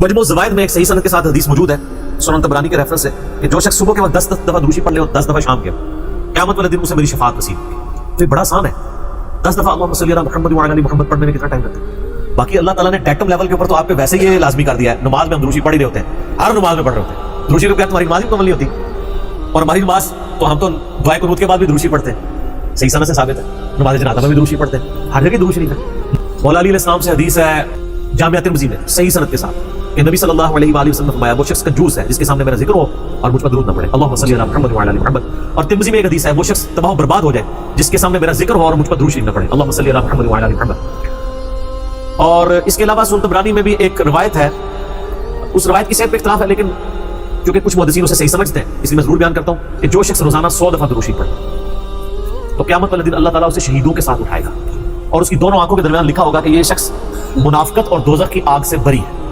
मजमू ज़वाइद में एक सही सनद के साथ हदीस मौजूद है, सुनन तबरानी के रेफरेंस है, कि जो शख्स सुबह के वक्त 10 दफा दुरूशी पढ़ ले और 10 दफा शाम के, क़यामत वाले दिन उसे मेरी शफाअत नसीब होगी। तो ये बड़ा आसान है, 10 दफा अल्लाहुम्मा सल्ली अला मुहम्मद व अला आलि मुहम्मद पढ़ने में कितना टाइम लगता है। बाकी अल्लाह ताला ने टैक्टम लेवल के ऊपर तो आप पे वैसे ही ये लाजमी कर दिया है, नमाज में हम दुरूशी पढ़ ही रहे होते हैं, हर नमाज में पढ़ रहे होते हैं। दुरूशी के बगैर तुम्हारी नमाज ही मुकम्मल नहीं होती, और हमारी नमाज तो हम तो दुआ कुनूत के बाद भी दुरूशी पढ़ते हैं, सही सनद से साबित है। नमाज जनाज़ा में भी दुरूशी पढ़ते हैं, हर जगह दुरूद शरीफ है। मौला अली अलैहिस्सलाम से हदीस है जामिया तिरमिज़ी में सही सनद के साथ कि नबी सल्लल्लाहु अलैहि वसल्लम ने फरमाया, वो शख्स कंजूस है जिसके सामने मेरा जिक्र हो और मुझ पर दुरूद ना पड़े, अल्लाहुम्मा सल्ली अला मुहम्मद व अला आलि मुहम्मद। और तिरमिज़ी में एक हदीस है, वो शख्स तबाह बर्बाद हो जाए जिसके सामने मेरा जिक्र हो और मुझ पर दुरूद शरीफ ना पड़े, अल्लाहुम्मा सल्ली अला मुहम्मद व अला आलि मुहम्मद। और इसके अलावा सुनन तबरानी में भी एक रवायत है, उस रवायत की सेहत पे इख्तिलाफ है, लेकिन क्योंकि कुछ मुहद्दिसीन उसे सही समझते हैं इसलिए मैं जरूर बयान करता हूँ कि जो शख्स रोजाना 100 दफा दुरूद शरीफ पढ़े तो क़यामत वाले दिन अल्लाह ताला उसे शहीदों के साथ उठाएगा और उसकी दोनों आंखों के दरमियान लिखा होगा कि ये शख्स मुनाफिकत और दोज़ख की आग से बरी है।